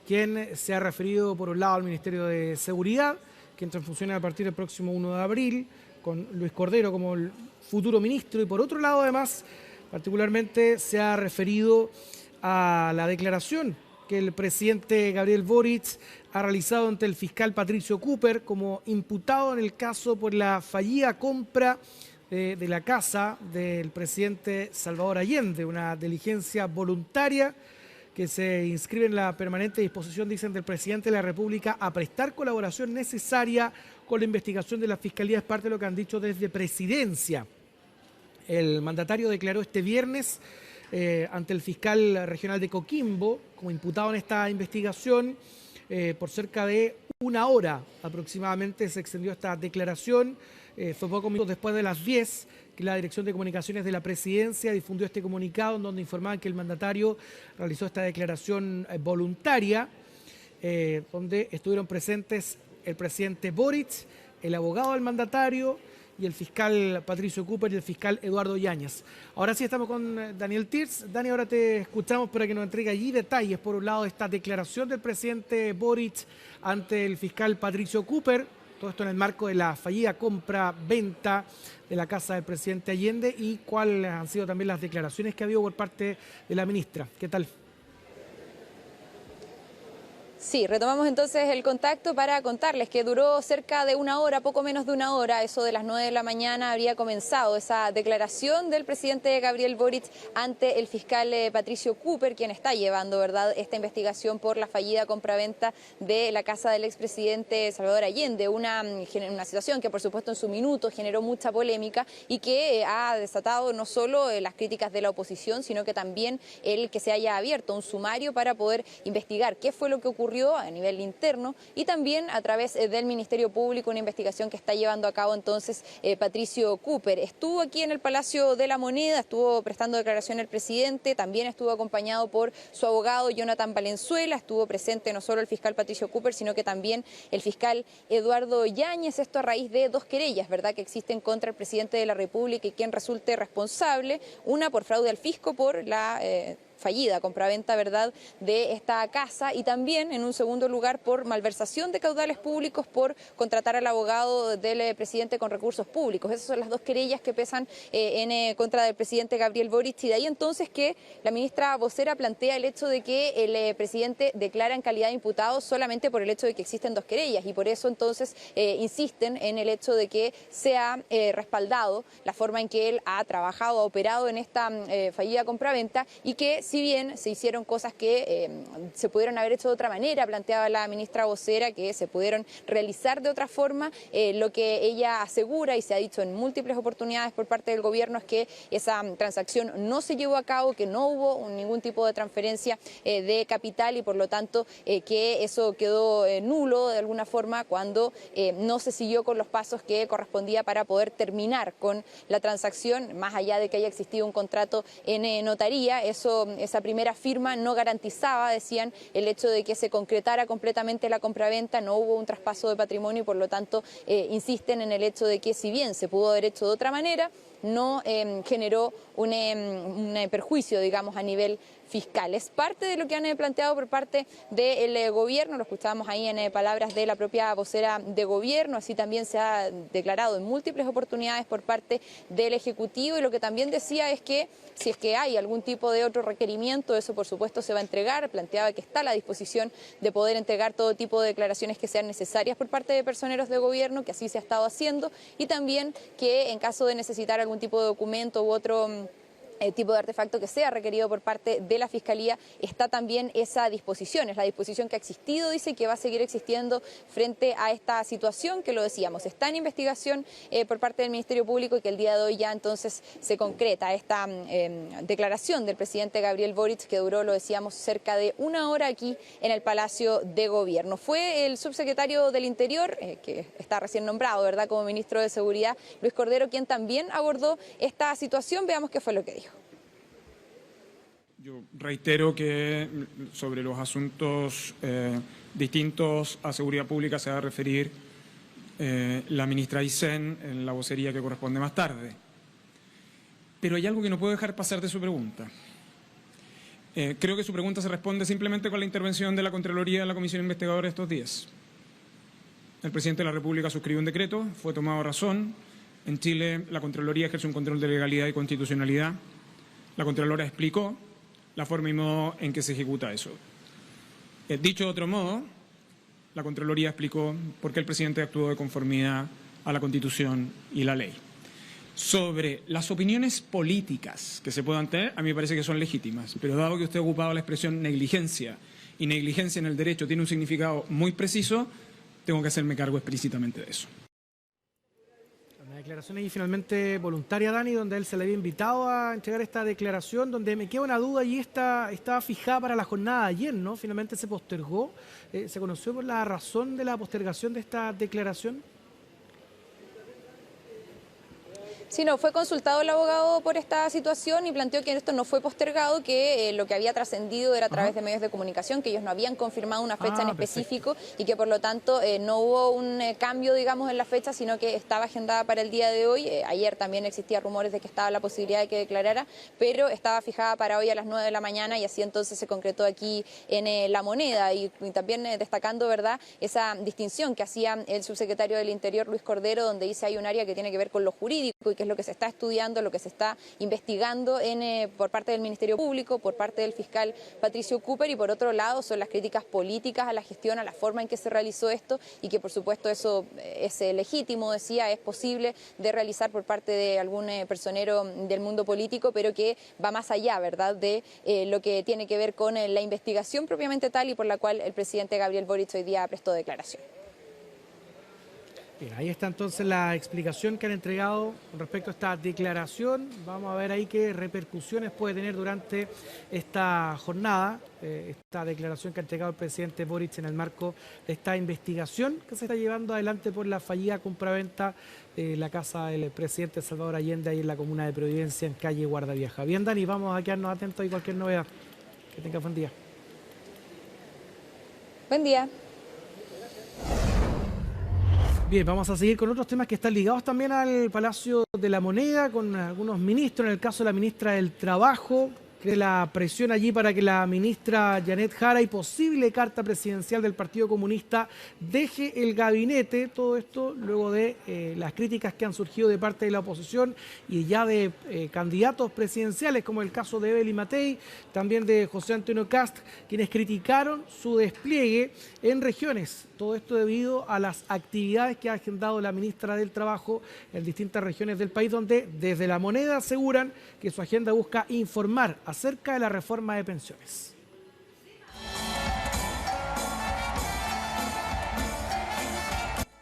quien se ha referido por un lado al Ministerio de Seguridad, que entra en funciones a partir del próximo 1 de abril, con Luis Cordero como el futuro ministro, y por otro lado además particularmente se ha referido a la declaración que el presidente Gabriel Boric ha realizado ante el fiscal Patricio Cooper como imputado en el caso por la fallida compra de la casa del presidente Salvador Allende, una diligencia voluntaria que se inscribe en la permanente disposición, dicen, del presidente de la República a prestar colaboración necesaria con la investigación de la Fiscalía. Es parte de lo que han dicho desde Presidencia. El mandatario declaró este viernes ante el fiscal regional de Coquimbo como imputado en esta investigación. Por cerca de una hora aproximadamente se extendió esta declaración. Fue pocos minutos después de las 10 que la Dirección de Comunicaciones de la Presidencia difundió este comunicado en donde informaban que el mandatario realizó esta declaración voluntaria, donde estuvieron presentes el presidente Boric, el abogado del mandatario y el fiscal Patricio Cooper y el fiscal Eduardo Yáñez. Ahora sí estamos con Daniel Tirz. Dani, ahora te escuchamos para que nos entregue allí detalles, por un lado, de esta declaración del presidente Boric ante el fiscal Patricio Cooper, todo esto en el marco de la fallida compra-venta de la casa del presidente Allende, y cuáles han sido también las declaraciones que ha habido por parte de la ministra. ¿Qué tal? Sí, retomamos entonces el contacto para contarles que duró cerca de una hora, poco menos de una hora, eso de las 9 de la mañana habría comenzado esa declaración del presidente Gabriel Boric ante el fiscal Patricio Cooper, quien está llevando, ¿verdad?, esta investigación por la fallida compraventa de la casa del expresidente Salvador Allende, una situación que por supuesto en su minuto generó mucha polémica y que ha desatado no solo las críticas de la oposición, sino que también el que se haya abierto un sumario para poder investigar qué fue lo que ocurrió a nivel interno y también a través del Ministerio Público, una investigación que está llevando a cabo entonces Patricio Cooper. Estuvo aquí en el Palacio de la Moneda, estuvo prestando declaración el presidente, también estuvo acompañado por su abogado Jonathan Valenzuela, estuvo presente no solo el fiscal Patricio Cooper, sino que también el fiscal Eduardo Yáñez, esto a raíz de dos querellas, ¿verdad?, que existen contra el presidente de la República y quien resulte responsable, una por fraude al fisco por la fallida compraventa, ¿verdad?, de esta casa, y también en un segundo lugar por malversación de caudales públicos por contratar al abogado del presidente con recursos públicos. Esas son las dos querellas que pesan en contra del presidente Gabriel Boric, y de ahí entonces que la ministra vocera plantea el hecho de que el presidente declara en calidad de imputado solamente por el hecho de que existen dos querellas, y por eso entonces insisten en el hecho de que se ha respaldado la forma en que él ha trabajado, ha operado en esta fallida compraventa, y que si bien se hicieron cosas que se pudieron haber hecho de otra manera, planteaba la ministra vocera que se pudieron realizar de otra forma, lo que ella asegura y se ha dicho en múltiples oportunidades por parte del gobierno es que esa transacción no se llevó a cabo, que no hubo ningún tipo de transferencia de capital y por lo tanto que eso quedó nulo de alguna forma cuando no se siguió con los pasos que correspondía para poder terminar con la transacción, más allá de que haya existido un contrato en notaría. Esa primera firma no garantizaba, decían, el hecho de que se concretara completamente la compraventa, no hubo un traspaso de patrimonio y por lo tanto insisten en el hecho de que si bien se pudo haber hecho de otra manera, no generó un perjuicio, digamos, a nivel fiscal. Es parte de lo que han planteado por parte del gobierno, lo escuchábamos ahí en palabras de la propia vocera de gobierno, así también se ha declarado en múltiples oportunidades por parte del Ejecutivo, y lo que también decía es que si es que hay algún tipo de otro requerimiento, eso por supuesto se va a entregar. Planteaba que está a la disposición de poder entregar todo tipo de declaraciones que sean necesarias por parte de personeros de gobierno, que así se ha estado haciendo, y también que en caso de necesitar algún tipo de documento u otro tipo de artefacto que sea requerido por parte de la Fiscalía, está también esa disposición. Es la disposición que ha existido, dice, que va a seguir existiendo frente a esta situación que, lo decíamos, está en investigación por parte del Ministerio Público y que el día de hoy ya entonces se concreta esta declaración del presidente Gabriel Boric, que duró, lo decíamos, cerca de una hora aquí en el Palacio de Gobierno. Fue el subsecretario del Interior, que está recién nombrado, ¿verdad?, como ministro de Seguridad, Luis Cordero, quien también abordó esta situación. Veamos qué fue lo que dijo. Yo reitero que sobre los asuntos distintos a seguridad pública se va a referir la ministra Aysén en la vocería que corresponde más tarde. Pero hay algo que no puedo dejar pasar de su pregunta. Creo que su pregunta se responde simplemente con la intervención de la Contraloría en la Comisión Investigadora estos días. El presidente de la República suscribió un decreto, fue tomado razón. En Chile, la Contraloría ejerce un control de legalidad y constitucionalidad. La Contralora explicó la forma y modo en que se ejecuta eso. Dicho de otro modo, la Contraloría explicó por qué el presidente actuó de conformidad a la Constitución y la ley. Sobre las opiniones políticas que se puedan tener, a mí me parece que son legítimas, pero dado que usted ha ocupado la expresión negligencia, y negligencia en el derecho tiene un significado muy preciso, tengo que hacerme cargo explícitamente de eso. Una declaración ahí finalmente voluntaria, Dani, donde él se le había invitado a entregar esta declaración, donde me queda una duda y estaba fijada para la jornada de ayer, ¿no? Finalmente se postergó. ¿Se conoció por la razón de la postergación de esta declaración? Sí, no, fue consultado el abogado por esta situación y planteó que esto no fue postergado, que lo que había trascendido era a través de medios de comunicación, que ellos no habían confirmado una fecha en específico y que por lo tanto no hubo un cambio, digamos, en la fecha, sino que estaba agendada para el día de hoy. Ayer también existía rumores de que estaba la posibilidad de que declarara, pero estaba fijada para hoy a las 9 de la mañana y así entonces se concretó aquí en La Moneda y también destacando, ¿verdad?, esa distinción que hacía el subsecretario del Interior, Luis Cordero, donde dice hay un área que tiene que ver con lo jurídico y que es lo que se está estudiando, lo que se está investigando por parte del Ministerio Público, por parte del fiscal Patricio Cooper, y por otro lado son las críticas políticas a la gestión, a la forma en que se realizó esto, y que por supuesto eso es legítimo, decía, es posible de realizar por parte de algún personero del mundo político, pero que va más allá, ¿verdad?, de lo que tiene que ver con la investigación propiamente tal y por la cual el presidente Gabriel Boric hoy día prestó declaración. Bien, ahí está entonces la explicación que han entregado con respecto a esta declaración. Vamos a ver ahí qué repercusiones puede tener durante esta jornada, esta declaración que ha entregado el presidente Boric en el marco de esta investigación que se está llevando adelante por la fallida compraventa de la casa del presidente Salvador Allende ahí en la comuna de Providencia, en calle Guardavieja. Bien, Dani, vamos a quedarnos atentos a cualquier novedad. Que tenga buen día. Buen día. Bien, vamos a seguir con otros temas que están ligados también al Palacio de la Moneda, con algunos ministros, en el caso de la ministra del Trabajo, que la presión allí para que la ministra Janet Jara y posible carta presidencial del Partido Comunista deje el gabinete. Todo esto luego de las críticas que han surgido de parte de la oposición y ya de candidatos presidenciales, como el caso de Evelyn Matei, también de José Antonio Kast, quienes criticaron su despliegue en regiones. Todo esto debido a las actividades que ha agendado la ministra del Trabajo en distintas regiones del país, donde desde La Moneda aseguran que su agenda busca informar acerca de la reforma de pensiones.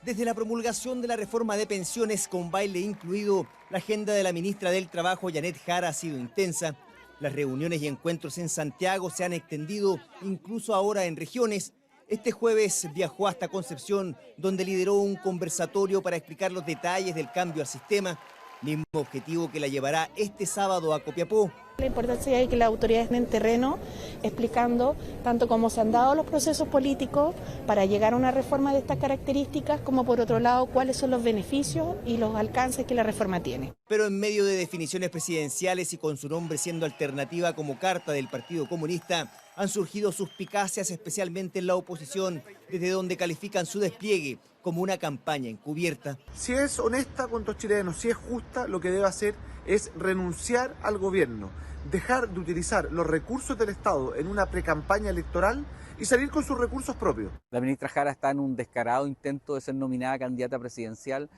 Desde la promulgación de la reforma de pensiones con baile incluido, la agenda de la ministra del Trabajo, Janet Jara, ha sido intensa. Las reuniones y encuentros en Santiago se han extendido incluso ahora en regiones. Este jueves viajó hasta Concepción, donde lideró un conversatorio para explicar los detalles del cambio al sistema, mismo objetivo que la llevará este sábado a Copiapó. La importancia de que las autoridades en terreno explicando tanto cómo se han dado los procesos políticos para llegar a una reforma de estas características, como por otro lado cuáles son los beneficios y los alcances que la reforma tiene. Pero en medio de definiciones presidenciales y con su nombre siendo alternativa como carta del Partido Comunista, han surgido suspicacias especialmente en la oposición, desde donde califican su despliegue como una campaña encubierta. Si es honesta con los chilenos, si es justa, lo que debe hacer es renunciar al gobierno, dejar de utilizar los recursos del Estado en una precampaña electoral y salir con sus recursos propios. La ministra Jara está en un descarado intento de ser nominada candidata presidencial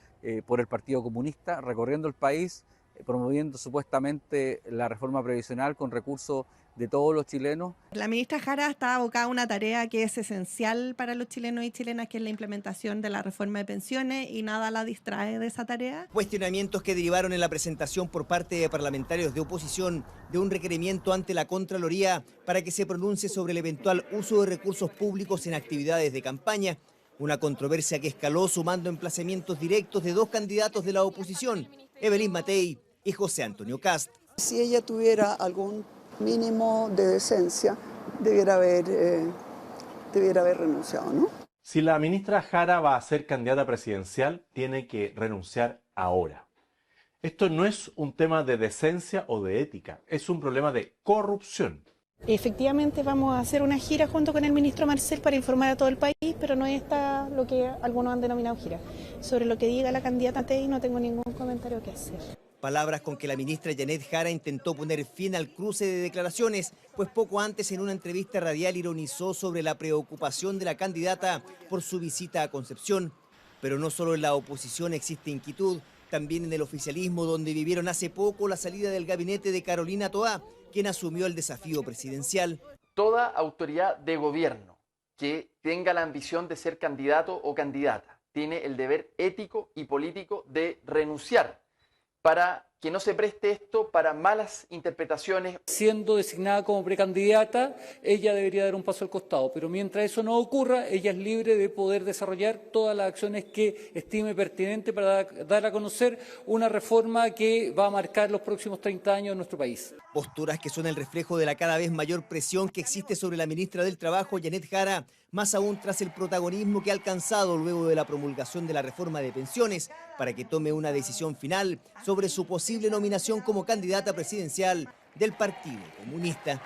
por el Partido Comunista, recorriendo el país, promoviendo supuestamente la reforma previsional con recursos de todos los chilenos. La ministra Jara está abocada a una tarea que es esencial para los chilenos y chilenas, que es la implementación de la reforma de pensiones, y nada la distrae de esa tarea. Cuestionamientos que derivaron en la presentación por parte de parlamentarios de oposición de un requerimiento ante la Contraloría para que se pronuncie sobre el eventual uso de recursos públicos en actividades de campaña. Una controversia que escaló sumando emplazamientos directos de dos candidatos de la oposición, Evelyn Matei y José Antonio Kast. Si ella tuviera algún mínimo de decencia, debiera haber renunciado, ¿no? Si la ministra Jara va a ser candidata presidencial, tiene que renunciar ahora. Esto no es un tema de decencia o de ética, es un problema de corrupción. Efectivamente vamos a hacer una gira junto con el ministro Marcel para informar a todo el país, pero no está lo que algunos han denominado gira. Sobre lo que diga la candidata Tey no tengo ningún comentario que hacer. Palabras con que la ministra Janet Jara intentó poner fin al cruce de declaraciones, pues poco antes en una entrevista radial ironizó sobre la preocupación de la candidata por su visita a Concepción. Pero no solo en la oposición existe inquietud, también en el oficialismo, donde vivieron hace poco la salida del gabinete de Carolina Toá, quien asumió el desafío presidencial. Toda autoridad de gobierno que tenga la ambición de ser candidato o candidata tiene el deber ético y político de renunciar para que no se preste esto para malas interpretaciones. Siendo designada como precandidata, ella debería dar un paso al costado, pero mientras eso no ocurra, ella es libre de poder desarrollar todas las acciones que estime pertinente para dar a conocer una reforma que va a marcar los próximos 30 años en nuestro país. Posturas que son el reflejo de la cada vez mayor presión que existe sobre la ministra del Trabajo, Janet Jara, más aún tras el protagonismo que ha alcanzado luego de la promulgación de la reforma de pensiones, para que tome una decisión final sobre su posible nominación como candidata presidencial del Partido Comunista.